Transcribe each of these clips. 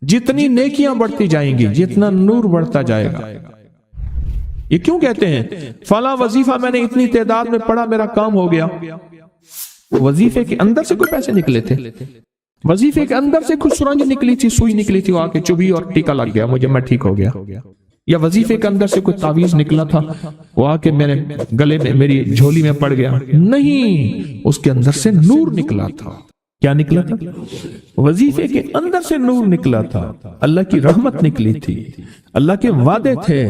जितनी नेकियां बढ़ती जाएंगी, जितना नूर बढ़ता जाएगा। ये क्यों कहते हैं फला वजीफा मैंने इतनी तादाद में पढ़ा, मेरा काम हो गया? वजीफे के अंदर से कोई पैसे निकले थे, वजीफे के अंदर से कुछ सुरंज निकली थी, सुई निकली थी, वो आके चुभी और टीका लग गया, मुझे मैं ठीक हो गया। या वजीफे के अंदर से कोई तावीज निकला था, वो आके मेरे गले में, मेरी झोली में पड़ गया? नहीं, उसके अंदर से नूर निकला था। क्या निकला था? वजीफे के अंदर से नूर निकला था, अल्लाह की रहमत निकली थी, अल्लाह के वादे थे।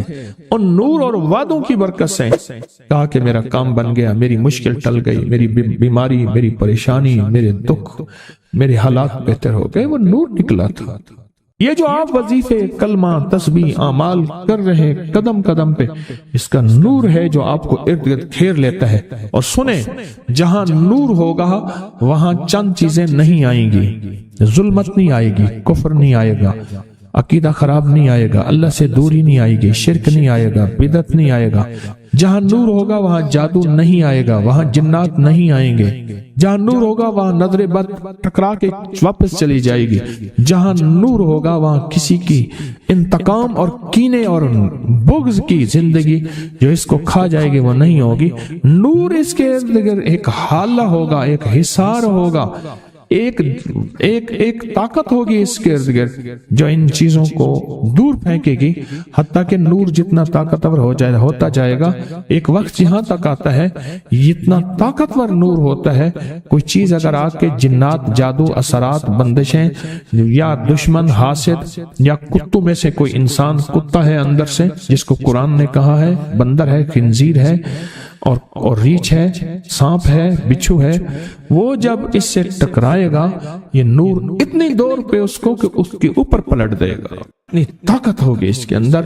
उन नूर और वादों की बरकत से कहा कि मेरा काम बन गया, मेरी मुश्किल टल गई, मेरी बीमारी, मेरी परेशानी, मेरे दुख, मेरे हालात बेहतर हो गए। वो नूर निकला था। ये जो आप वजीफे, कलमा, तस्बीह, आमाल कर रहे हैं कदम कदम पे, इसका नूर है जो आपको इर्द गिर्द घेर लेता है। और सुने, जहां नूर होगा वहां चंद चीजें नहीं आएंगी, जुल्मत नहीं आएगी, कुफ्र नहीं आएगा, अकीदा खराब नहीं आएगा, अल्लाह से दूरी नहीं आएगी, शिरक नहीं आएगा, बिदत नहीं आएगा। जहां नूर होगा वहां जादू नहीं आएगा, वहां जिन्नात नहीं आएंगे। जहां नूर होगा वहां नजरे बद टकरा के वापस चली जाएगी। जहां नूर होगा वहां किसी की इंतकाम और कीने और बुग़्ज़ की जिंदगी जो इसको खा जाएगी वो नहीं होगी। नूर इसके इर्द गिर्द एक हाला होगा, एक हिसार होगा, एक ताकत होगी इसके इर्द गिर्द जो इन चीजों को दूर फेंकेगी। हत्ता कि नूर जितना ताकतवर होता जाएगा, एक वक्त यहां तक आता है इतना ताकतवर नूर होता है, कोई चीज अगर आके जिन्नात, जादू, असरात, बंदिशें या दुश्मन, हासिद या कुत्तों में से कोई इंसान, कुत्ता है अंदर से जिसको कुरान ने कहा है बंदर है, खिंजीर है और रीछ है, सांप है, बिच्छू है, वो जब इससे टकराएगा ये नूर इतनी दूर पे उसको कि उसके ऊपर पलट देगा। इतनी ताकत होगी इसके अंदर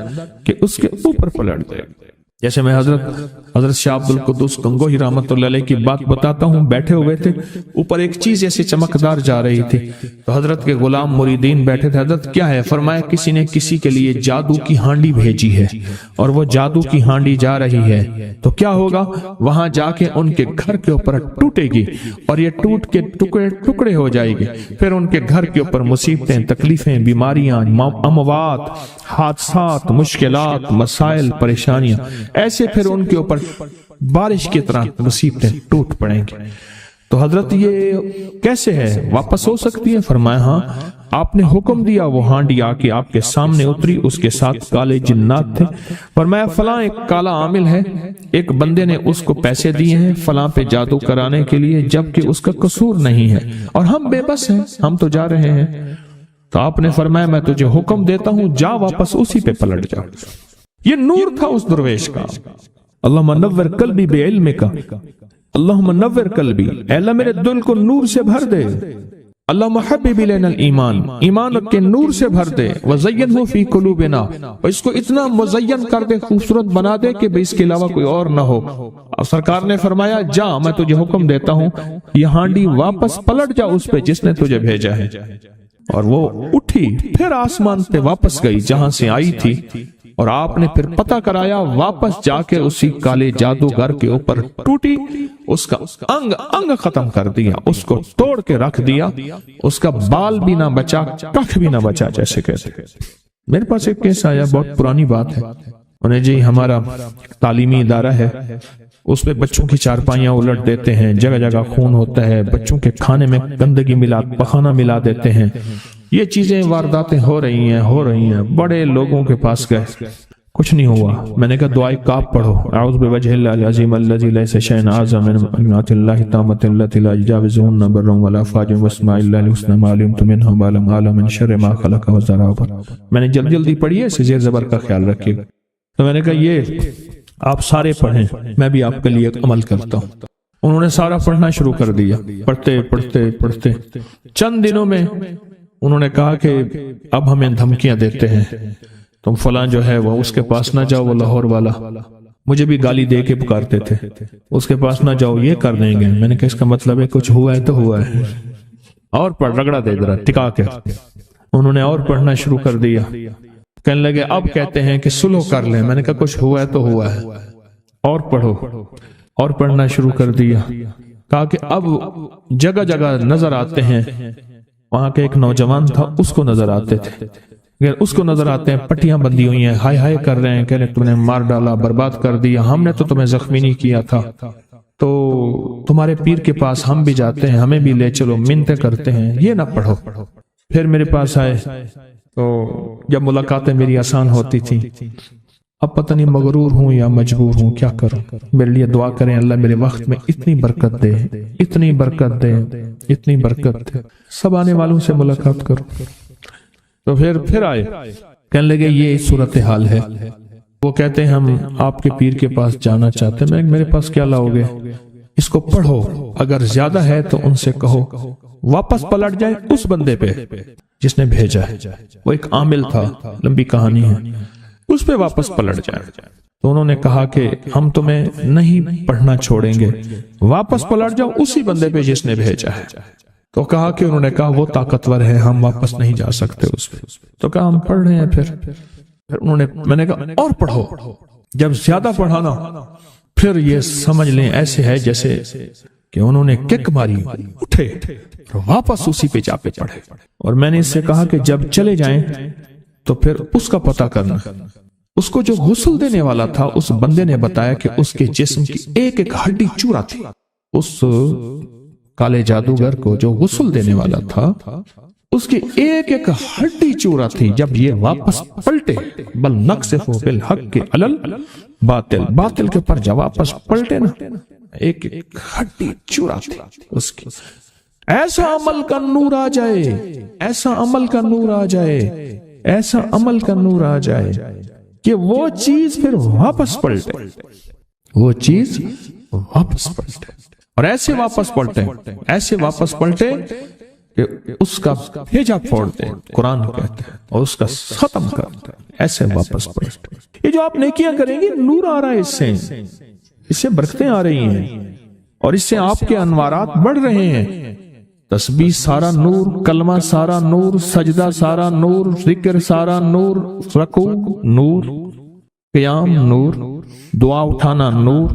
कि उसके ऊपर पलट देगा। जैसे मैं हजरत शाह अब्दुल कुद्दूस गंगोही रहमतुल्लाह अलैह की बात बताता हूँ, बैठे हुए थे, ऊपर एक चीज ऐसी चमकदार जा रही थी, तो हजरत के गुलाम मुरीदीन बैठे थे। हजरत क्या है? फरमाया किसी ने किसी के लिए जादू की हांडी भेजी है और वो जादू की हांडी जा रही है, तो क्या होगा? वहां जाके उनके घर के ऊपर टूटेगी और ये टूट के टुकड़े टुकड़े हो जाएगी। फिर उनके घर के ऊपर मुसीबतें, तकलीफें, बीमारियां, अमवात, हादसात, मुश्किलात, मसाइल, परेशानियां, ऐसे फिर उनके ऊपर बारिश की तरह मुसीबतें टूट पड़ेंगी। तो हजरत ये कैसे है, वापस हो सकती है? फरमाया हाँ, आपने हुक्म दिया, वो हांडी आके आपके सामने उतरी, उसके साथ काले जिन्नात थे। फरमाया फलां एक काला आमिल है, एक बंदे ने उसको पैसे दिए हैं फलां पे जादू कराने के लिए, जबकि उसका कसूर नहीं है और हम बेबस हैं, हम तो जा रहे हैं। तो आपने फरमाया मैं तुझे हुक्म देता हूं, जा वापस उसी पे पलट जा। ये नूर था उस दरवेश का। अल्लाहुम्मा नव्विर कल्बी बिइल्मिका, अल्लाहुम्मा नव्विर कल्बी, अल्लाह मेरे दिल को नूर से भर दे। अल्लाहुम्मा हब्बिब इलैनल ईमान, ईमान के नूर से भर दे। वज़य्यनहु फी कुलूबिना, और इसको इतना मुज़य्यन कर दे, खूबसूरत बना दे कि इसके अलावा कोई और ना हो। अब सरकार ने फरमाया जा, मैं तुझे हुक्म देता हूँ, ये हांडी वापस पलट जा उस पे जिसने तुझे भेजा है। और वो उठी, फिर आसमान पे वापस गई जहां से आई थी, और आपने फिर पता कराया, वापस जाके उसी काले जादूगर के ऊपर टूटी, उसका अंग अंग खत्म कर दिया, उसको तोड़ के रख दिया, उसका बाल भी ना बचा, कख भी ना बचा, जैसे कहते। मेरे पास एक केस आया, बहुत पुरानी बात है। उन्हें जी हमारा तालीमी इदारा है, उसमें बच्चों की चारपाइयां उलट देते हैं, जगह जगह खून होता है, बच्चों के खाने में गंदगी मिला, पखाना मिला देते हैं। ये चीजें, वारदातें हो रही हैं। बड़े लोगों के पास गए, कुछ नहीं हुआ। मैंने कहा दुआए काफ पढ़ो, आऊज़ु बिवजहिल्लाहिल अज़ीम अल्लज़ी लैसा शैअन अअज़म मिन अज़मतिल्लाहि ताम्मतिल लती ला युजाविज़ुहुन्ना बर्रन वला फाजिरन वस्माइल्लाहिल हुस्ना मा अलिमतु मिन्हु मा लम अअलम मिन शर्रि मा खलक़ व ज़राअ। मैंने जल्दी पढ़ी है, जेर ज़बर का ख्याल रखिएगा। तो मैंने कहा ये आप सारे पढ़ें, मैं भी आपके लिए अमल करता हूँ। उन्होंने सारा पढ़ना शुरू कर दिया, पढ़ते चंद दिनों में उन्होंने कहा कि अब हमें धमकियां देते हैं, तुम फलां जो है वो उसके पास ना जाओ, वो लाहौर वाला मुझे भी गाली दे के पुकारते थे, उसके पास ना जाओ, ये कर देंगे। मैंने कहा इसका मतलब है कुछ हुआ है तो हुआ है, और पढ़, रगड़ा दे जरा टिका के। उन्होंने और पढ़ना शुरू कर दिया, कहने लगे अब कहते हैं कि सुलह कर लें। मैंने कहा कुछ हुआ है तो हुआ है, और पढ़ो, और पढ़ना शुरू कर दिया। कहा कि अब जगह जगह नजर आते हैं وہاں کے ایک نوجوان تھا، اس کو نظر آتے تھے، اس کو نظر آتے ہیں پٹیاں بندھی ہوئی ہیں، ہائے ہائے کر رہے ہیں، کہہ رہے تم نے مار ڈالا، برباد کر دیا، ہم نے تو تمہیں زخمی نہیں کیا تھا، تو تمہارے پیر کے پاس ہم بھی جاتے ہیں، ہمیں بھی لے چلو، منتیں کرتے ہیں، یہ نہ پڑھو۔ پھر میرے پاس آئے تو جب ملاقاتیں میری آسان ہوتی تھیں، اب پتہ نہیں مغرور ہوں یا مجبور ہوں، کیا کروں، میرے لیے دعا کریں اللہ میرے وقت میں اتنی برکت دے، اتنی برکت دے، اتنی برکت دے، سب آنے والوں سے ملاقات کرو۔ تو پھر آئے، کہنے لگے یہ صورتحال ہے، وہ کہتے ہیں ہم آپ کے پیر کے پاس جانا چاہتے ہیں۔ میں میرے پاس کیا لاؤ گے؟ اس کو پڑھو، اگر زیادہ ہے تو ان سے کہو واپس پلٹ جائے اس بندے پہ جس نے بھیجا ہے، وہ ایک عامل تھا، لمبی کہانی ہے، اس پہ واپس پلٹ جائے۔ تو انہوں نے کہا کہ ہم تمہیں نہیں پڑھنا چھوڑیں گے، واپس پلٹ جاؤ اسی بندے پہ جس نے بھیجا ہے۔ تو کہا کہ انہوں نے کہا وہ طاقتور ہے، ہم واپس نہیں جا سکتے اس پہ۔ تو کہا ہم پڑھ رہے ہیں۔ پھر انہوں نے، میں نے کہا اور پڑھو، جب زیادہ پڑھانا پھر یہ سمجھ لیں ایسے ہے جیسے کہ انہوں نے کک ماری، اٹھے واپس اسی پہ جا کے پڑھے۔ اور میں نے اس سے کہا کہ جب چلے جائیں تو پھر اس کا پتہ کرنا۔ اس کو جو غسل دینے والا تھا اس بندے نے بتایا کہ اس کے جسم کی ایک ایک ہڈی چورا تھی۔ اس کالے جادوگر کو جو غسل دینے والا تھا اس کی ایک ایک ہڈی چورا تھی۔ جب یہ واپس پلٹے، بل نقصف بالحق کے علل باطل، باطل کے پر جب واپس پلٹے نا، ایک ایک ہڈی چورا تھی اس کی۔ ایسا عمل کا نور آ جائے، ایسا عمل کا نور آ جائے، ایسا عمل کا نور آ جائے کہ وہ چیز پھر واپس پلٹے، وہ چیز واپس پلٹے، اور ایسے واپس پلٹے، ایسے واپس پلٹے کہ اس کا بھیجا پھوڑ دے، قرآن کہتے ہیں، اور اس کا ختم کر دے، ایسے واپس پلٹے۔ یہ جو آپ نیکیاں کریں گے نور آ رہا ہے، اس سے برکتیں آ رہی ہیں، اور اس سے آپ کے انوارات بڑھ رہے ہیں۔ تسبیح سارا نور، کلمہ سارا نور، سجدہ سارا نور، ذکر سارا نور، رکوع نور، قیام نور، دعا اٹھانا نور،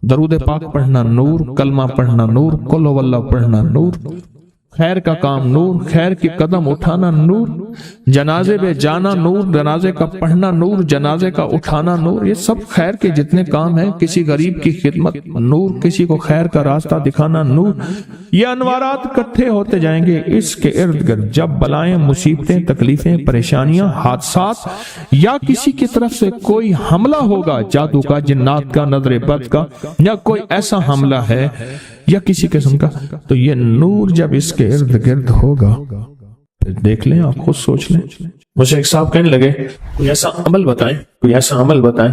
درود پاک پڑھنا نور، کلمہ پڑھنا نور، قل ہو اللہ پڑھنا نور، خیر کا کام نور، خیر کی قدم اٹھانا نور، جنازے پہ جانا نور، جنازے کا پڑھنا نور، جنازے کا اٹھانا نور، یہ سب خیر کے جتنے کام ہیں، کسی غریب کی خدمت نور، کسی کو خیر کا راستہ دکھانا نور، یہ انوارات اکٹھے ہوتے جائیں گے اس کے ارد گرد۔ جب بلائیں، مصیبتیں، تکلیفیں، پریشانیاں، حادثات یا کسی کی طرف سے کوئی حملہ ہوگا، جادو کا، جنات کا، نظر بد کا، یا کوئی ایسا حملہ ہے یا کسی قسم کا، تو یہ نور جب اس کے ارد گرد ہوگا، پھر دیکھ لیں، آپ خود سوچ لیں۔ مجھے ایک صاحب کہنے لگے کوئی ایسا عمل بتائیں، کوئی ایسا عمل بتائیں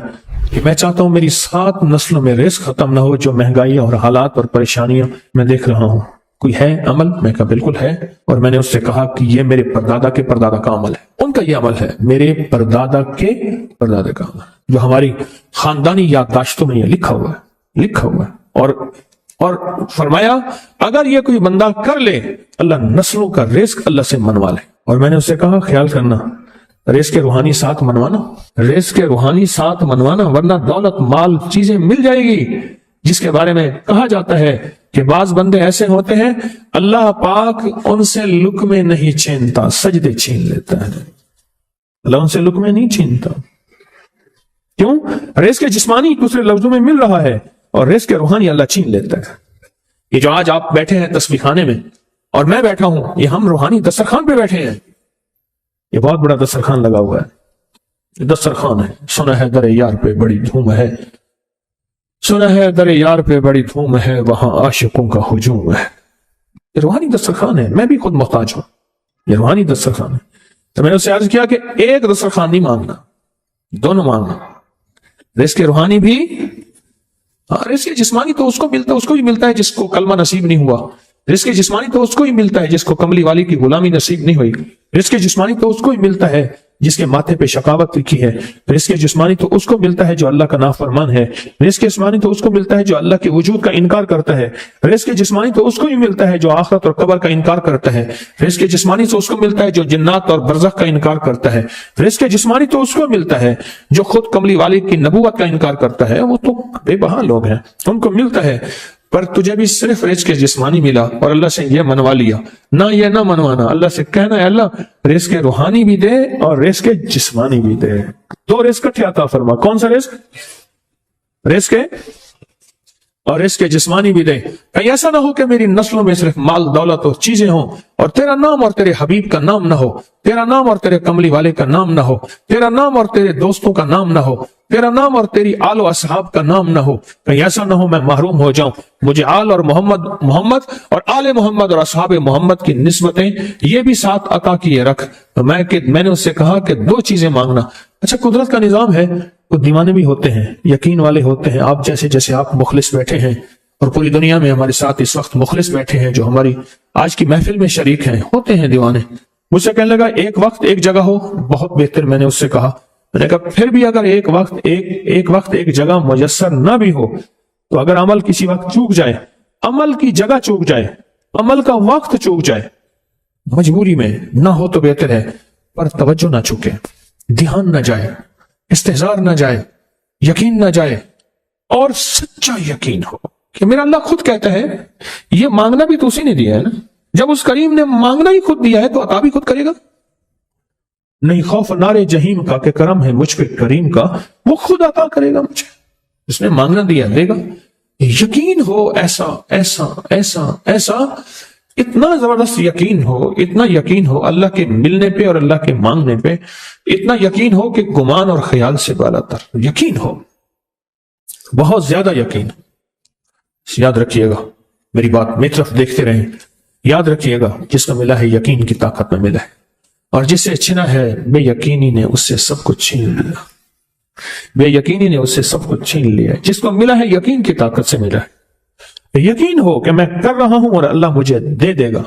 کہ میں چاہتا ہوں میری 7 نسلوں میں رزق ختم نہ ہو، جو مہنگائی اور حالات اور پریشانیاں میں دیکھ رہا ہوں، کوئی ہے عمل؟ میں کہا بالکل ہے، اور میں نے اس سے کہا کہ یہ میرے پردادا کے پردادا کا عمل ہے، ان کا یہ عمل ہے، میرے پردادا کے پردادا کا عمل، جو ہماری خاندانی یادداشتوں میں یہ لکھا ہوا ہے، لکھا ہوا ہے۔ اور فرمایا اگر یہ کوئی بندہ کر لے، اللہ نسلوں کا رزق اللہ سے منوا لے۔ اور میں نے اس سے کہا خیال کرنا، رزق کے روحانی ساتھ منوانا، رزق کے روحانی ساتھ منوانا، ورنہ دولت، مال، چیزیں مل جائے گی، جس کے بارے میں کہا جاتا ہے کہ بعض بندے ایسے ہوتے ہیں اللہ پاک ان سے لقمے نہیں چھینتا، سجدے چھین لیتا ہے۔ اللہ ان سے لقمے نہیں چھینتا، کیوں؟ رزق جسمانی دوسرے لفظوں میں مل رہا ہے، اور رزق روحانی اللہ چھین لیتا ہے۔ یہ جو آج آپ بیٹھے ہیں تسبیح خانے میں اور میں بیٹھا ہوں، یہ ہم روحانی دسترخوان پہ بیٹھے ہیں، یہ بہت بڑا دسترخوان لگا ہوا ہے، دسترخوان ہے۔ سنا ہے در یار پہ بڑی دھوم ہے، سنا ہے در یار پہ بڑی دھوم ہے، وہاں عاشقوں کا ہجوم ہے۔ یہ روحانی دسترخوان ہے، میں بھی خود محتاج ہوں، یہ روحانی دسترخوان ہے۔ تو میں نے اس سے عرض کیا کہ ایک دسترخوان نہیں مانگنا، دونوں مانگنا، رزق روحانی بھی، رزق جسمانی تو اس کو ملتا ہے، اس کو بھی ملتا ہے جس کو کلمہ نصیب نہیں ہوا، رزق جسمانی تو اس کو ہی ملتا ہے جس کو کملی والی کی غلامی نصیب نہیں ہوئی، رزق جسمانی تو اس کو ہی ملتا ہے جس کے ماتھے پہ شقاوت لکھی ہے، رزق جسمانی تو اس کو ملتا ہے جو اللہ کا نافرمان ہے، رزق جسمانی تو اس کو ملتا ہے جو اللہ کے وجود کا انکار کرتا ہے، رزق جسمانی تو اس کو ہی ملتا ہے جو آخرت اور قبر کا انکار کرتا ہے، رزق جسمانی تو اس کو ملتا ہے جو جنات اور برزخ کا انکار کرتا ہے، رزق جسمانی تو اس کو ملتا ہے جو خود کملی والی کی نبوت کا انکار کرتا ہے، وہ تو بے بہا لوگ ہیں، ان کو ملتا ہے۔ پر تجھے بھی صرف رزق جسمانی ملا اور اللہ سے یہ منوا لیا، نہ یہ نہ منوانا، اللہ سے کہنا ہے اللہ رزق روحانی بھی دے اور رزق جسمانی بھی دے، دو رزق اکٹھے عطا فرما۔ کون سا رزق؟ رزق اور رزق جسمانی بھی دے۔ کہیں ایسا نہ ہو کہ میری نسلوں میں صرف مال دولت اور چیزیں ہوں اور تیرا نام اور تیرے حبیب کا نام نہ ہو، تیرا نام اور تیرے کملی والے کا نام نہ ہو، تیرا نام اور تیرے دوستوں کا نام نہ ہو، تیرا نام اور تیری آل و اصحاب کا نام نہ ہو۔ کہیں ایسا نہ ہو میں محروم ہو جاؤں۔ مجھے آل اور محمد اور آل محمد اور اصحاب محمد کی نسبتیں یہ بھی ساتھ عطا کیے رکھ۔ میں نے اس سے کہا کہ دو چیزیں مانگنا۔ اچھا قدرت کا نظام ہے، وہ دیوانے بھی ہوتے ہیں، یقین والے ہوتے ہیں، آپ جیسے آپ مخلص بیٹھے ہیں اور پوری دنیا میں ہمارے ساتھ اس وقت مخلص بیٹھے ہیں جو ہماری آج کی محفل میں شریک ہیں، ہوتے ہیں دیوانے۔ مجھ سے کہنے لگا ایک وقت ایک جگہ ہو، بہت بہتر۔ میں نے اس سے کہا، میں نے کہا پھر بھی اگر ایک وقت ایک جگہ میسر نہ بھی ہو تو اگر عمل کسی وقت چوک جائے، عمل کی جگہ چوک جائے، عمل کا وقت چوک جائے، مجبوری میں نہ ہو تو بہتر ہے، پر توجہ نہ چوکے، دھیان نہ جائے، استحضار نہ جائے، یقین نہ جائے، اور سچا یقین ہو کہ میرا اللہ خود کہتا ہے یہ مانگنا بھی تو اسی نے دیا ہے نا، جب اس کریم نے مانگنا ہی خود دیا ہے تو عطا بھی خود کرے گا۔ نہیں خوف نارے جہیم کا کہ کرم ہے مجھ پہ کریم کا، وہ خود عطا کرے گا مجھے، اس نے مانگنا دیا دے گا۔ یقین ہو ایسا ایسا ایسا ایسا، اتنا زبردست یقین ہو، اتنا یقین ہو اللہ کے ملنے پہ اور اللہ کے مانگنے پہ، اتنا یقین ہو کہ گمان اور خیال سے بالا تر یقین ہو، بہت زیادہ یقین۔ یاد رکھیے گا میری بات، میری طرف دیکھتے رہیں، یاد رکھیے گا جس کو ملا ہے یقین کی طاقت میں ملا ہے، اور جسے چھنا ہے بے یقینی نے اس سے سب کچھ چھین لیا، بے یقینی نے اس سے سب کچھ چھین لیا۔ جس کو ملا ہے یقین کی طاقت سے ملا ہے، یقین ہو کہ میں کر رہا ہوں اور اللہ مجھے دے دے گا۔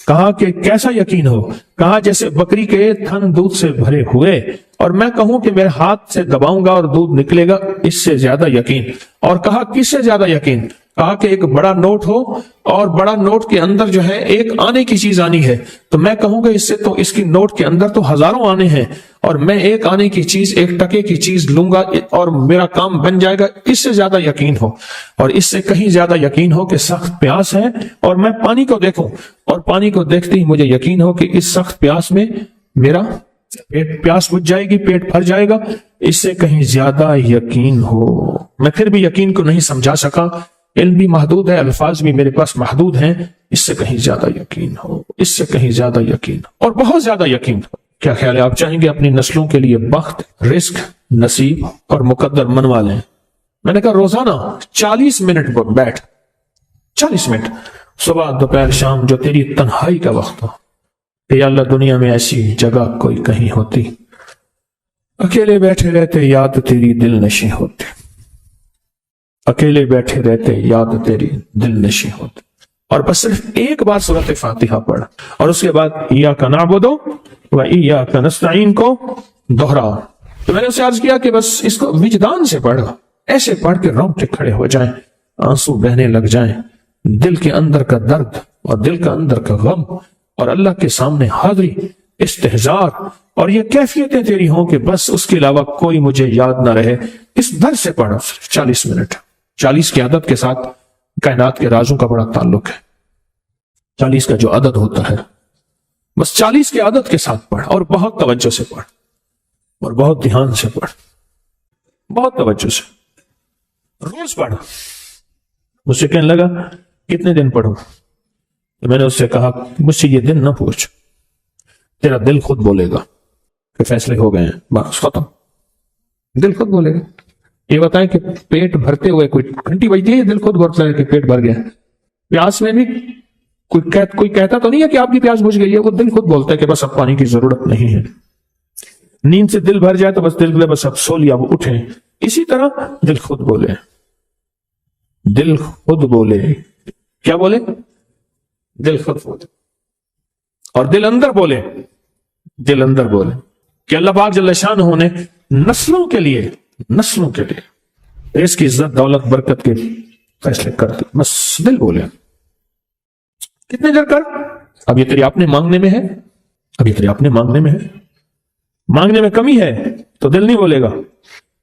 کہا کہ کیسا یقین ہو؟ کہا جیسے بکری کے تھن دودھ سے بھرے ہوئے اور میں کہوں کہ میرے ہاتھ سے دباؤں گا اور دودھ نکلے گا، اس سے زیادہ یقین۔ اور کہا کس سے زیادہ یقین؟ کہا کہ ایک بڑا نوٹ ہو اور بڑا نوٹ کے اندر جو ہے ایک آنے کی چیز آنی ہے، تو میں کہوں گا اس سے تو اس کی نوٹ کے اندر تو ہزاروں آنے ہیں، اور میں ایک آنے کی چیز، ایک ٹکے کی چیز لوں گا اور میرا کام بن جائے گا۔ اس سے زیادہ یقین ہو، اور اس سے کہیں زیادہ یقین ہو کہ سخت پیاس ہے اور میں پانی کو دیکھوں اور پانی کو دیکھتے ہی مجھے یقین ہو کہ اس سخت پیاس میں میرا پیاس بجھ جائے گی، پیٹ بھر جائے گا۔ اس سے کہیں زیادہ یقین ہو۔ میں پھر بھی یقین کو نہیں سمجھا سکا، علم بھی محدود ہے، الفاظ بھی میرے پاس محدود ہیں۔ اس سے کہیں زیادہ یقین ہو، اس سے کہیں زیادہ یقین ہو، اور بہت زیادہ یقین ہو۔ کیا خیال ہے، آپ چاہیں گے اپنی نسلوں کے لیے بخت، رزق، نصیب اور مقدر منوا لیں؟ میں نے کہا روزانہ 40 منٹ بیٹھ، 40 منٹ صبح دوپہر شام، جو تیری تنہائی کا وقت ہو، کہ یا اللہ دنیا میں ایسی جگہ کوئی کہیں ہوتی، اکیلے بیٹھے رہتے یاد تیری دل نشیں ہوتی، اکیلے بیٹھے رہتے یاد تیری دل نشیں ہوتی، اور بس صرف ایک بار سورۃ فاتحہ پڑھ اور اس کے بعد ایاک نعبد و ایاک نستعین کو دوہرا۔ تو میں نے اسے عرض کیا کہ بس اس کو وجدان سے پڑھ، ایسے پڑھ کے رونگٹے کھڑے ہو جائیں، آنسو بہنے لگ جائیں، دل کے اندر کا درد اور دل کا اندر کا غم اور اللہ کے سامنے حاضری، استحضار، اور یہ کیفیتیں تیری ہوں کہ بس اس کے علاوہ کوئی مجھے یاد نہ رہے۔ اس در سے پڑھا 40 منٹ۔ 40 کی عدد کے ساتھ کائنات کے رازوں کا بڑا تعلق ہے۔ 40 کا جو عدد ہوتا ہے، بس 40 کی عدد کے ساتھ پڑھ، اور بہت توجہ سے پڑھ، اور بہت دھیان سے پڑھ، بہت توجہ سے روز پڑھ۔ مجھ سے کہنے لگا کتنے دن پڑھوں؟ تو میں نے اس سے کہا مجھ سے یہ دن نہ پوچھ، تیرا دل خود بولے گا کہ فیصلے ہو گئے ہیں، بس ختم، دل خود بولے گا۔ یہ بتائیں کہ پیٹ بھرتے ہوئے کوئی گھنٹی بجتی ہے، دل خود بھرتا ہے کہ پیٹ بھر گیا۔ پیاس میں بھی کوئی کہتا تو نہیں ہے کہ آپ کی پیاس بجھ گئی ہے، وہ دل خود بولتا ہے کہ بس اب پانی کی ضرورت نہیں ہے۔ نیند سے دل بھر جائے تو بس دل بولے بس اب سو لیا، وہ اٹھے۔ اسی طرح دل خود بولے، دل خود بولے، کیا بولے؟ دل خود بولے، اور دل اندر بولے، دل اندر بولے کہ اللہ پاک جل شانہ نے نسلوں کے لیے اس کی عزت دولت برکت کے فیصلے کر دی، بس دل بولے۔ کتنے دیر کر؟ اب یہ تیری اپنے مانگنے میں ہے، اب یہ تیری اپنے مانگنے میں ہے۔ مانگنے میں کمی ہے تو دل نہیں بولے گا،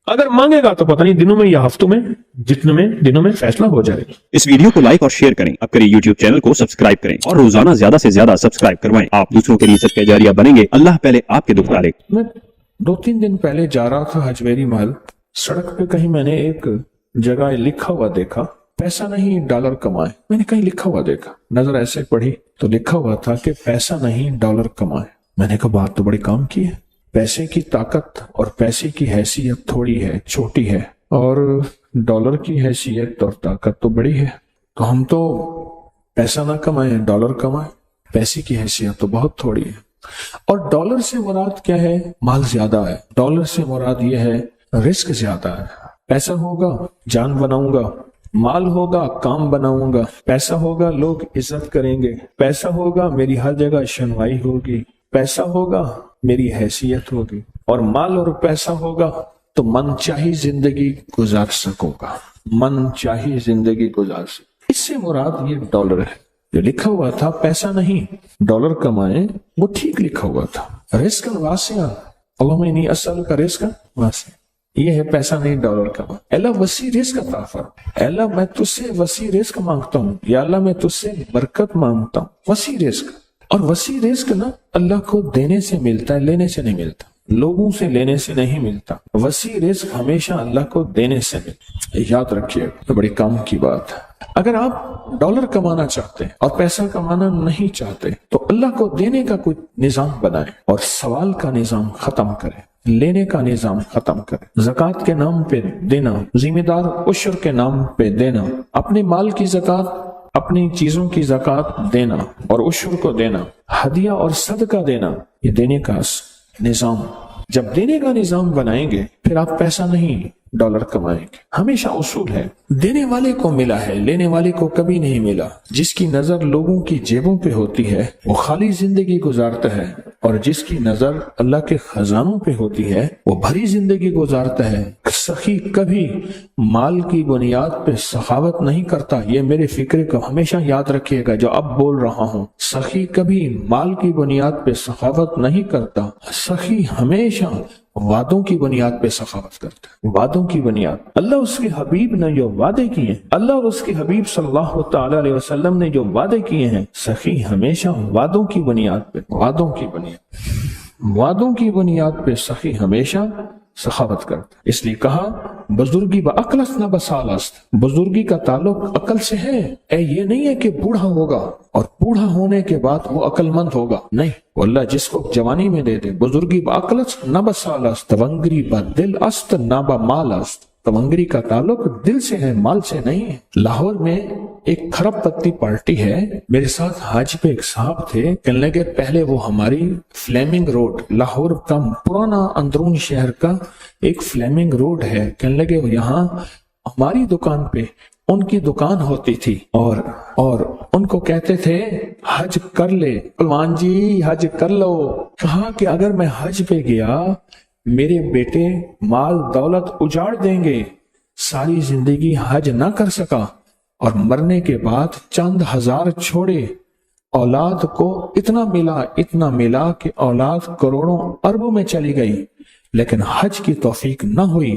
अगर मांगेगा तो पता नहीं दिनों में या हफ्तों में, जितने में दिनों में फैसला हो जाएगा। इस वीडियो को लाइक और शेयर करें, अब करें यूट्यूब चैनल को सब्सक्राइब करें और रोजाना ज्यादा से ज्यादा सब्सक्राइब करवाएं। आप दूसरों के लिए सदका जारिया बनेंगे, अल्लाह पहले आपके दुख टाले। मैं 2-3 दिन पहले जा रहा था हजवेरी महल, सड़क पे कहीं मैंने एक जगह लिखा हुआ देखा, पैसा नहीं डॉलर कमाए। मैंने कहीं लिखा हुआ देखा, नजर ऐसे पड़ी तो लिखा हुआ था कि पैसा नहीं डॉलर कमाए। मैंने कहा बात तो बड़ी काम की है, पैसे की ताकत और पैसे की हैसियत थोड़ी है, छोटी है, और डॉलर की हैसियत और ताकत तो बड़ी है। तो हम तो पैसा ना कमाए डॉलर कमाए, पैसे की हैसियत तो बहुत थोड़ी है। और डॉलर से मुराद क्या है? माल ज्यादा है। डॉलर से मुराद यह है रिस्क ज्यादा है। पैसा होगा जान बनाऊंगा, माल होगा काम बनाऊंगा, पैसा होगा लोग इज्जत करेंगे, पैसा होगा मेरी हर जगह सुनवाई होगी, पैसा होगा मेरी हैसियत होगी, और माल और पैसा होगा तो मन चाही जिंदगी गुजार सकूंगा, मन चाही जिंदगी गुजार सकूंगा। इससे मुराद ये डॉलर है। जो लिखा हुआ था पैसा नहीं डॉलर कमाए, वो ठीक लिखा हुआ था। रिस्क वासिया, अल्लाहुम्मा इन्नी अस्अलुका रिस्कन वासिया, ये है पैसा नहीं डॉलर कमा। अल्लाह वसी रिस्क अता फरमा, अल्लाह मैं तुझसे वसी रिस्क मांगता हूँ, या अल्लाह मैं तुझसे बरकत मांगता हूँ। वसी रिस्क, और वसी रिस्क ना अल्लाह को देने से मिलता है, लेने से नहीं मिलता, लोगों से लेने से नहीं मिलता। वसी रिस्क हमेशा अल्लाह को देने से मिलता। याद रखिए, तो बड़ी काम की बात है। अगर आप डॉलर कमाना चाहते हैं और पैसा कमाना नहीं चाहते तो अल्लाह को देने का कोई निजाम बनाए और सवाल का निजाम खत्म करें, लेने का निजाम खत्म करें। ज़कात के नाम पे देना, जिम्मेदार उश्र के नाम पे देना, अपने माल की ज़कात, अपनी चीजों की ज़कात देना और उश्र को देना, हदिया और सदका देना, ये देने का निजाम। जब देने का निजाम बनाएंगे फिर आप पैसा नहीं डॉलर कमाएंगे। हमेशा उसूल है देने वाले को मिला है, लेने वाले को कभी नहीं मिला। जिसकी नजर लोगों की जेबों पे होती है वो खाली जिंदगी गुजारता है, और जिसकी नजर अल्लाह के खजानों पे होती है वो भरी जिंदगी गुजारता है। सखी कभी माल की बुनियाद पे सखावत नहीं करता। ये मेरे फिक्र को हमेशा याद रखिएगा जो अब बोल रहा हूँ। सखी कभी माल की बुनियाद पे सखावत नहीं करता। सखी हमेशा वादों की बुनियाद पे सखावत करता है, वादों की बुनियाद। अल्लाह उसके हबीब ने जो वादे किए हैं, अल्लाह और उसके हबीब सल्लल्लाहु ताला अलैहि वसल्लम ने जो वादे किए हैं, सखी हमेशा वादों की बुनियाद पे, वादों की बुनियाद, वादों की बुनियाद पे सखी हमेशा सखावत करता। इसलिए कहा बुजुर्गी ब अकलस न बसालस्त, बुजुर्गी का ताल्लुक अकल से है। ये नहीं है कि बूढ़ा होगा और बूढ़ा होने के बाद वो अकलमंद होगा, नहीं, वो अल्लाह जिसको जवानी में दे दे। बुजुर्गी ब अकलस न बसालस्त, तवंगरी ब दिल अस्त न ब माल अस्त, तवंगरी का ताल्लुक दिल से है, माल से नहीं है। लाहौर में एक खरब पत्ती पार्टी है, मेरे साथ हाज पे एक साहब थे, कहने लगे पहले वो हमारी फ्लेमिंग रोड, लाहौर का पुराना अंदरून शहर का एक फ्लेमिंग रोड है, कहने लगे यहाँ हमारी दुकान पे उनकी दुकान होती थी, और उनको कहते थे हज कर ले पलवान जी, हज कर लो। कहा कि अगर मैं हज पे गया मेरे बेटे माल दौलत उजाड़ देंगे, सारी जिंदगी हज ना कर सका और मरने के बाद चंद हजार छोड़े, औलाद को इतना मिला कि औलाद करोड़ों अरबों में चली गई, लेकिन हज की तौफीक न हुई।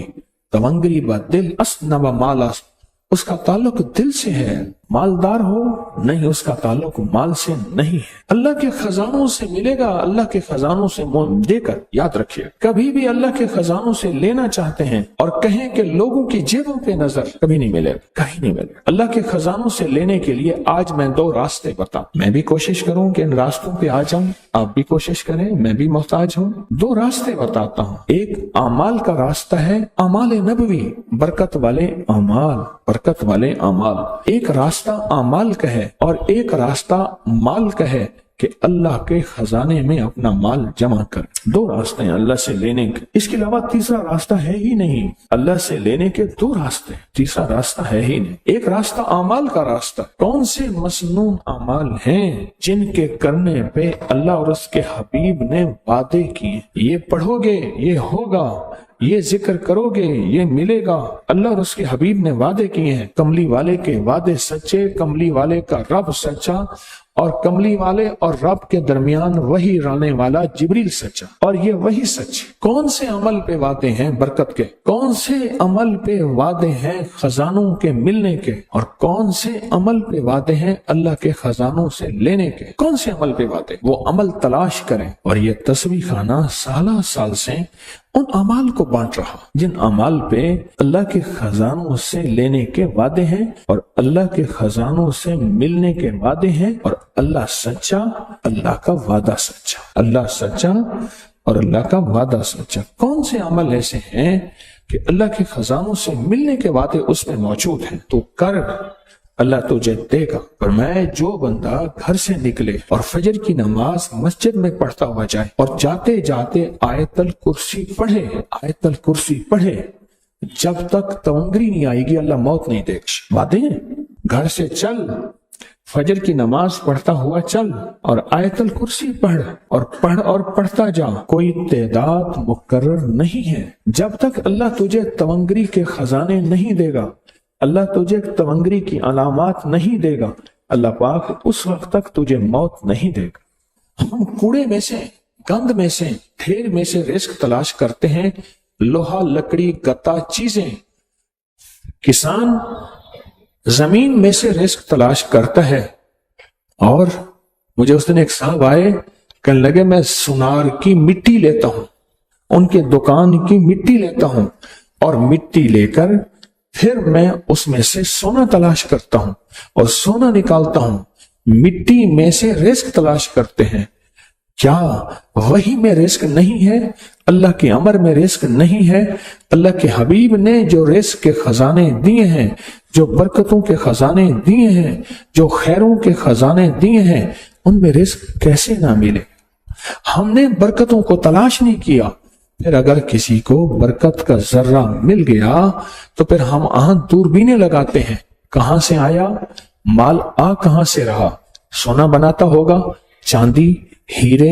तवंगरी ब दिल अस न ब माल अस, उसका ताल्लुक दिल से है, मालदार हो नहीं, उसका ताल्लुक माल से नहीं है। अल्लाह के खजानों से मिलेगा, अल्लाह के खजानों से मुंह देकर। याद रखिए, कभी भी अल्लाह के खजानों से लेना चाहते हैं और कहें कि लोगों की जेबों पे नजर, कभी नहीं मिलेगा, कहीं नहीं मिलेगा। अल्लाह के खजानों से लेने के लिए आज मैं 2 रास्ते बताऊं, मैं भी कोशिश करूं कि इन रास्तों पे आ जाऊं, आप भी कोशिश करें, मैं भी मोहताज हूं। 2 रास्ते बताता हूं। एक अमाल का रास्ता है, अमाल नबवी, बरकत वाले अमाल, बरकत वाले अमाल। एक रास्ता अमाल का है और एक रास्ता माल का है कि अल्लाह के खजाने में अपना माल जमा कर। 2 रास्ते हैं अल्लाह से लेने के, इसके अलावा तीसरा रास्ता है ही नहीं। अल्लाह से लेने के 2 रास्ते, तीसरा रास्ता है ही नहीं। एक रास्ता अमाल का रास्ता। कौन से मसनून अमाल हैं जिनके करने पे अल्लाह और उसके हबीब ने वादे किए, ये पढ़ोगे ये होगा, ये जिक्र करोगे ये मिलेगा। अल्लाह और उसके हबीब ने वादे किए हैं। कमली वाले के वादे सच्चे, कमली वाले का रब सच्चा, اور کملی والے اور رب کے درمیان وہی لانے والا جبریل سچا، اور یہ وہی سچ۔ کون سے عمل پہ وعدے ہیں برکت کے، کون سے عمل پہ وعدے ہیں خزانوں کے ملنے کے، اور کون سے عمل پہ وعدے ہیں اللہ کے خزانوں سے لینے کے؟ کون سے عمل پہ وعدے؟ وہ عمل تلاش کریں۔ اور یہ تسبیح خانہ سالہ سال سے ان اعمال کو بانٹ رہا جن اعمال پہ اللہ کے خزانوں سے لینے کے وعدے ہیں اور اللہ کے خزانوں سے ملنے کے وعدے ہیں، اور اللہ سچا، اللہ کا وعدہ سچا، اللہ سچا اور اللہ کا وعدہ سچا۔ کون سے عمل ایسے ہیں کہ اللہ کے خزانوں سے ملنے کے وعدے اس میں موجود ہیں؟ تو کر، اللہ تجھے دے گا۔ پر میں جو بندہ گھر سے نکلے اور فجر کی نماز مسجد میں پڑھتا ہوا جائے اور جاتے جاتے آیت الکرسی پڑھے، آیت الکرسی پڑھے، جب تک تونگری نہیں آئے گی اللہ موت نہیں دے گا۔ باتیں گھر سے چل، فجر کی نماز پڑھتا ہوا چل اور آیت الکرسی پڑھ اور پڑھتا جا۔ کوئی تعداد مقرر نہیں ہے۔ جب تک اللہ تجھے تونگری کے خزانے نہیں دے گا، اللہ تجھے تونگری کی علامات نہیں دے گا، اللہ پاک اس وقت تک تجھے موت نہیں دے گا۔ ہم کوڑے میں سے، گند میں سے، ڈھیر میں سے رزق تلاش کرتے ہیں، لوہا، لکڑی، گتا چیزیں۔ کسان زمین میں سے رزق تلاش کرتا ہے، اور مجھے اس دن ایک صاحب آئے، کہنے لگے میں سونار کی مٹی لیتا ہوں، ان کے دکان کی مٹی لیتا ہوں، اور مٹی لے کر پھر میں اس میں سے سونا تلاش کرتا ہوں اور سونا نکالتا ہوں۔ مٹی میں سے رزق تلاش کرتے ہیں۔ کیا وہی میں رزق نہیں ہے؟ اللہ کے امر میں رزق نہیں ہے؟ اللہ کے حبیب نے جو رزق کے خزانے دیے ہیں، جو برکتوں کے خزانے دیے ہیں، جو خیروں کے خزانے دیے ہیں، ان میں رزق کیسے نہ ملے؟ ہم نے برکتوں کو تلاش نہیں کیا۔ پھر اگر کسی کو برکت کا ذرہ مل گیا تو پھر ہم دوربینیں لگاتے ہیں، کہاں سے آیا مال، کہاں سے رہا؟ سونا بناتا ہوگا، چاندی، ہیرے،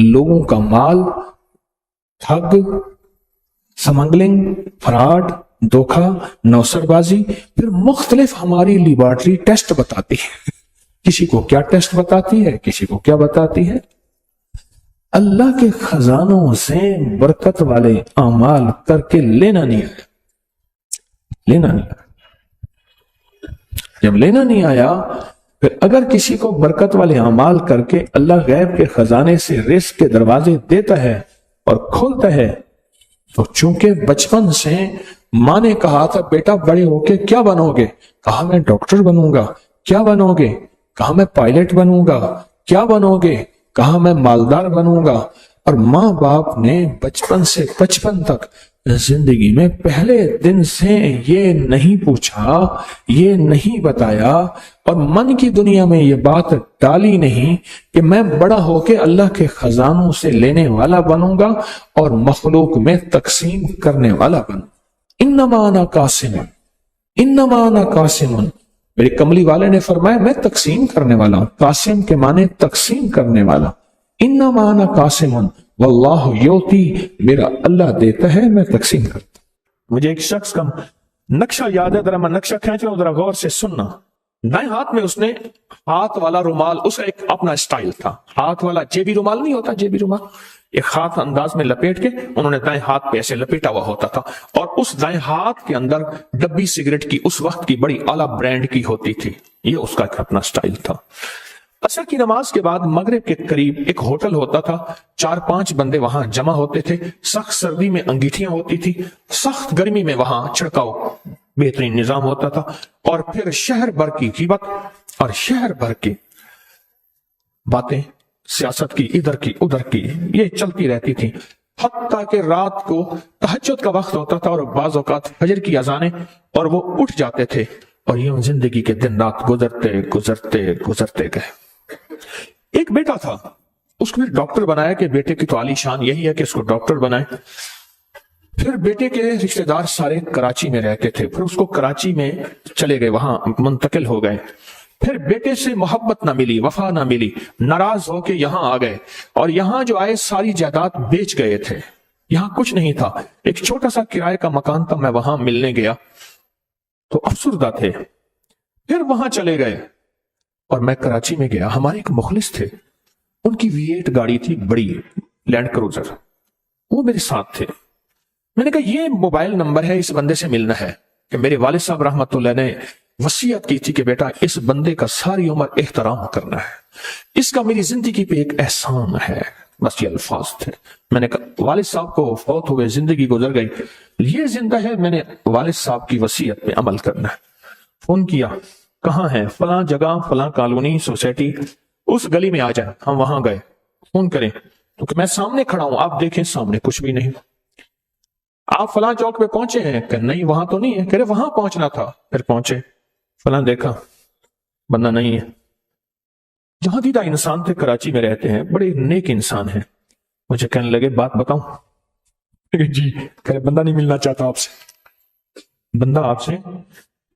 لوگوں کا مال، ٹھگ، سمگلنگ، فراڈ، دھوکہ، نوسر بازی۔ پھر مختلف ہماری لیبارٹری ٹیسٹ بتاتی ہے، کسی کو کیا ٹیسٹ بتاتی ہے، کسی کو کیا بتاتی ہے۔ اللہ کے خزانوں سے برکت والے اعمال کر کے لینا نہیں آیا۔ جب لینا نہیں آیا، پھر اگر کسی کو برکت والے اعمال کر کے اللہ غیب کے خزانے سے رزق کے دروازے دیتا ہے اور کھولتا ہے، تو چونکہ بچپن سے ماں نے کہا تھا بیٹا بڑے ہو کے کیا بنو گے، کہا میں ڈاکٹر بنوں گا۔ کیا بنو گے؟ کہا میں پائلٹ بنوں گا۔ کیا بنو گے؟ کہا میں مالدار بنوں گا۔ اور ماں باپ نے بچپن سے بچپن تک زندگی میں پہلے دن سے یہ نہیں پوچھا، یہ نہیں بتایا، اور من کی دنیا میں یہ بات ڈالی نہیں کہ میں بڑا ہو کے اللہ کے خزانوں سے لینے والا بنوں گا اور مخلوق میں تقسیم کرنے والا بنوں۔ انما انا قاسم، انما انا قاسم۔ میرے کملی والے نے فرمایا میں تقسیم کرنے والا ہوں۔ قاسم کے معنی تقسیم کرنے والا۔ انما انا قاسم واللہ یعطی، میرا اللہ دیتا ہے، میں تقسیم کرتا ہوں۔ مجھے ایک شخص کا نقشہ یاد ہے، ذرا میں نقشہ کھینچ رہا ہوں، ذرا غور سے سننا۔ دائیں ہاتھ میں اس نے ہاتھ والا رومال، اس کا ایک اپنا سٹائل تھا، ہاتھ والا جیبی رومال نہیں ہوتا، جیبی رومال ایک ہاتھ انداز میں لپیٹ کے انہوں نے دائیں ہاتھ پہ ایسے لپیٹا ہوا ہوتا تھا، اور اس دائیں ہاتھ کے اندر ڈبی سگریٹ کی اس وقت کی بڑی اعلیٰ برانڈ کی ہوتی تھی۔ یہ اس کا ایک اپنا سٹائل تھا۔ عصر کی نماز کے بعد مغرب کے قریب ایک ہوٹل ہوتا تھا، 4-5 بندے وہاں جمع ہوتے تھے، سخت سردی میں انگیٹھیاں ہوتی تھی، سخت گرمی میں وہاں چھڑکاؤ بہترین نظام ہوتا تھا، اور پھر شہر بھر کی غیبت اور شہر بھر کی باتیں، سیاست کی، ادھر کی ادھر کی، یہ چلتی رہتی تھی، حتیٰ کہ رات کو تہجد کا وقت ہوتا تھا اور بعض اوقات فجر کی اذانیں، اور وہ اٹھ جاتے تھے، اور یوں زندگی کے دن رات گزرتے گئے۔ ایک بیٹا تھا، اس کو ڈاکٹر بنایا کہ بیٹے کی تو عالی شان یہی ہے کہ اس کو ڈاکٹر بنائے۔ پھر بیٹے کے رشتہ دار سارے کراچی میں رہتے تھے، پھر اس کو کراچی میں چلے گئے، وہاں منتقل ہو گئے۔ پھر بیٹے سے محبت نہ ملی، وفا نہ ملی، ناراض ہو کے یہاں آ گئے، اور یہاں جو آئے ساری جائیداد بیچ گئے تھے، یہاں کچھ نہیں تھا، ایک چھوٹا سا کرائے کا مکان تھا، میں وہاں ملنے گیا تو افسردہ تھے۔ پھر وہاں چلے گئے، और मैं कराची में गया, हमारे एक मुखलिस थे, उनकी V8 गाड़ी थी, बड़ी लैंड क्रूजर, वो मेरे साथ थे। मैंने कहा ये मोबाइल नंबर है, इस बंदे से मिलना है, कि मेरे वालिद साहब रहमतुल्लाह ने वसीयत की थी कि बेटा इस बंदे का सारी उम्र एहतराम करना है, इसका मेरी जिंदगी पे एक एहसान है। बस ये अल्फाज थे। मैंने कहा वालिद साहब को फौत हुए, जिंदगी गुजर गई, ये जिंदा है, मैंने वालिद साहब की वसीयत पे अमल करना है। फोन किया, कहाँ है? फलां जगह, फलां कॉलोनी, सोसाइटी, उस गली में आ जाए। हम वहां गए, फोन करें तो कि मैं सामने खड़ा हूं, आप देखें सामने कुछ भी नहीं। आप फलां चौक पे पहुंचे हैं? कि नहीं वहां तो नहीं है। कह रहे वहां पहुंचना था। फिर पहुंचे, फलां देखा, बंदा नहीं है। जहां दीदा इंसान थे, कराची में रहते हैं, बड़े नेक इंसान हैं। मुझे कहने लगे बात बताऊं? जी। कह रहे बंदा नहीं मिलना चाहता आपसे, बंदा आपसे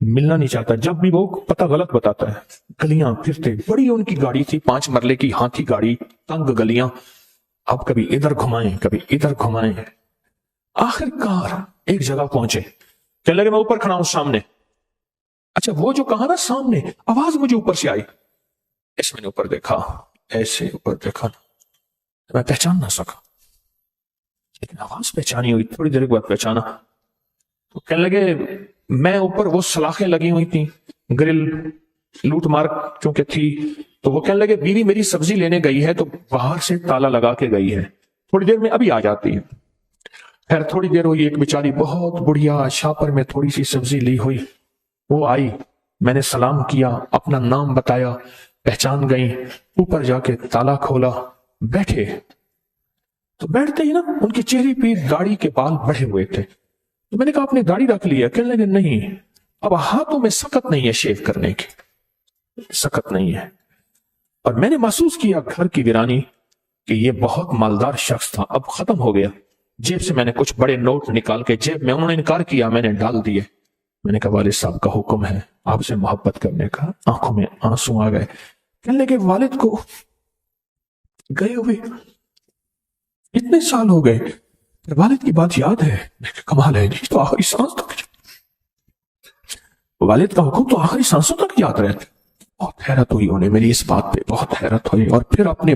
मिलना नहीं चाहता। जब भी वो पता गलत बताता है। गलियां फिरते, बड़ी उनकी गाड़ी थी, 5 मरले की हाथी गाड़ी, तंग गलियां, अब कभी इधर घुमाएं कभी इधर घुमाएं। आखिरकार एक जगह पहुंचे, कहने लगे मैं ऊपर खड़ा हूं सामने। अच्छा, वो जो कहा ना सामने, आवाज मुझे ऊपर से आई। ऐसे मैंने ऊपर देखा, ऐसे ऊपर देखा, मैं पहचान ना सका, लेकिन आवाज पहचानी हुई। थोड़ी देर के बाद पहचाना, तो कहने लगे मैं ऊपर, वो सलाखें लगी हुई थी, ग्रिल लूट मार चूंकि थी, तो वो कहने लगे बीवी मेरी सब्जी लेने गई है, तो बाहर से ताला लगा के गई है, थोड़ी देर में अभी आ जाती है। खैर थोड़ी देर हुई, एक बेचारी बहुत बुढ़िया शापर में थोड़ी सी सब्जी ली हुई, वो आई, मैंने सलाम किया, अपना नाम बताया, पहचान गई, ऊपर जाके ताला खोला, बैठे। तो बैठते ही ना उनके चेहरे पे दाढ़ी के बाल बढ़े हुए थे। तो मैंने कहा आपने दाढ़ी रख ली है? कहने लगे नहीं, अब हाथों में सकत नहीं है शेव करने की, सकत नहीं है। और मैंने महसूस किया घर की वीरानी कि ये बहुत मालदार शख्स था, अब खत्म हो गया। जेब से मैंने कुछ बड़े नोट निकाल के जेब में, उन्होंने इनकार किया, मैंने डाल दिए। मैंने कहा वालिद साहब का हुक्म है आपसे मोहब्बत करने का। आंखों में आंसू आ गए। कहने लगे वालिद को गए हुए इतने साल हो गए, वालिद की बात याद है? कमाल है जी, तो आखिरी सांस तक वालिद का हुक्म तो आखिरी सांसों तक याद रहता है। बहुत हैरत हुई उन्हें मेरी इस बात पे, बहुत हैरत हुई। और फिर अपने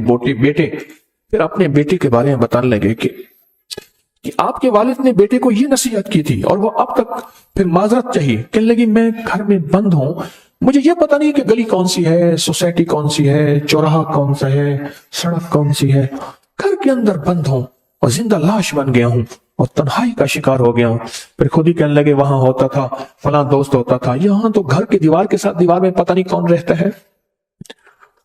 अपने बेटे के बारे में बताने लगे कि आपके वालिद ने बेटे को ये नसीहत की थी और वो अब तक फिर माजरत चाहिए। कहने लगी मैं घर में बंद हूं, मुझे ये पता नहीं कि गली कौन सी है, सोसाइटी कौन सी है, चौराहा कौन सा है, सड़क कौन सी है, घर के अंदर बंद हूं और जिंदा लाश बन गया हूं और तन्हाई का शिकार हो गया हूं। फिर खुद ही कहने लगे वहां होता था, फला दोस्त होता था, यहां तो घर की दीवार के साथ दीवार में पता नहीं कौन रहता है।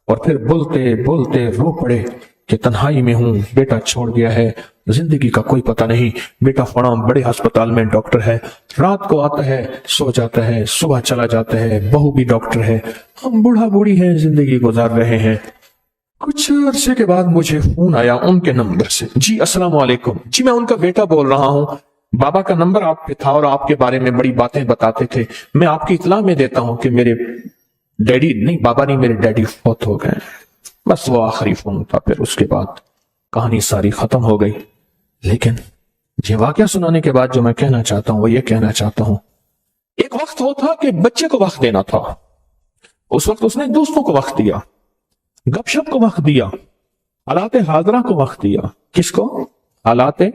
और फिर बोलते बोलते रो पड़े कि तन्हाई में हूं, बेटा छोड़ गया है, जिंदगी का कोई पता नहीं, बेटा फड़ा बड़े अस्पताल में डॉक्टर है, रात को आता है सो जाता है, सुबह चला जाता है, बहू भी डॉक्टर है, हम बूढ़ा बूढ़ी हैं, जिंदगी गुजार रहे हैं। कुछ अरसे के बाद मुझे फोन आया उनके नंबर से। जी अस्सलाम वालेकुम। जी मैं उनका बेटा बोल रहा हूं, बाबा का नंबर आप पे था और आपके बारे में बड़ी बातें बताते थे, मैं आपकी इत्ला में देता हूं कि मेरे डैडी नहीं, बाबा नहीं, मेरे डैडी फौत हो गए। बस वो आखिरी फोन था, फिर उसके बाद कहानी सारी खत्म हो गई। लेकिन ये वाकया सुनाने के बाद जो मैं कहना चाहता हूं वो ये कहना चाहता हूं, एक वक्त वो था कि बच्चे को वक्त देना था। उस वक्त उसने दोस्तों को वक्त दिया, गपशप को वक्त दिया, हालाते हाजरा को वक्त दिया। किसको? हालाते।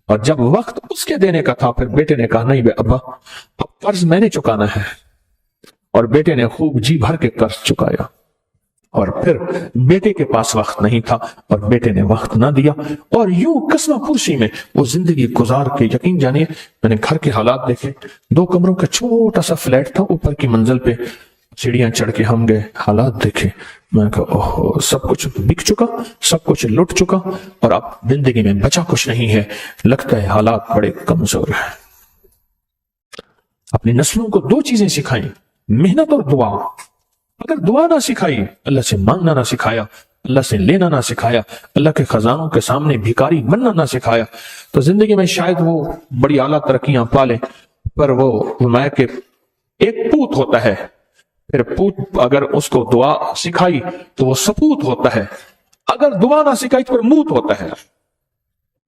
और जब वक्त उसके देने का था, फिर बेटे ने कहा नहीं बे अब्बा, अब कर्ज मैंने चुकाना है। और बेटे ने खूब जी भर के कर्ज चुकाया। और फिर बेटे के पास वक्त नहीं था और बेटे ने वक्त ना दिया, और यूं कस्मा पुरशी में वो जिंदगी गुजार के, यकीन जानिए मैंने घर के हालात देखे। 2 कमरों का छोटा सा फ्लैट था, ऊपर की मंजिल पे सीढ़ियां चढ़ के हम गए, हालात देखे। मैं कहा ओहो, सब कुछ बिक चुका, सब कुछ लुट चुका और अब जिंदगी में बचा कुछ नहीं है। लगता है हालात बड़े कमजोर हैं। अपनी नस्लों को 2 चीजें सिखाई, मेहनत और दुआ। अगर दुआ ना सिखाई, अल्लाह से मांगना ना सिखाया, अल्लाह से लेना ना सिखाया, अल्लाह के खजानों के सामने भिखारी बनना ना सिखाया, तो जिंदगी में शायद वो बड़ी आला तरक्कियां पाले, पर वो फरमाया कि एक पूत होता है, फिर पूत अगर उसको दुआ सिखाई तो वो सपूत होता है, अगर दुआ ना सिखाई तो फिर मूत होता है,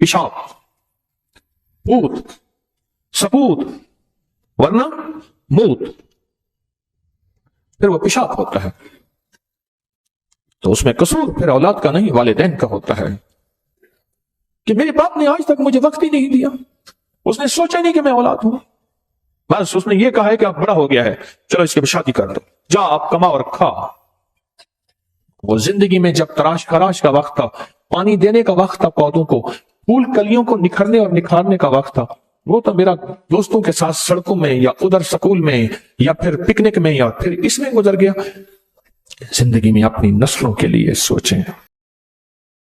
पेशाब, पूत, सपूत, वरना मूत। پھر وہ پیشاب ہوتا ہے، تو اس میں قصور پھر اولاد کا نہیں، والدین کا ہوتا ہے کہ میرے باپ نے آج تک مجھے وقت ہی نہیں دیا، اس نے سوچا نہیں کہ میں اولاد ہوں، بس اس نے یہ کہا ہے کہ اب بڑا ہو گیا ہے، چلو اس کی شادی کر دو، جا آپ کما اور کھا۔ وہ زندگی میں جب تراش خراش کا وقت تھا، پانی دینے کا وقت تھا پودوں کو، پھول کلیوں کو نکھرنے اور نکھارنے کا وقت تھا، وہ تو میرا دوستوں کے ساتھ سڑکوں میں یا ادھر سکول میں یا پھر پکنک میں یا پھر اس میں گزر گیا۔ زندگی میں اپنی نسلوں کے لیے سوچیں۔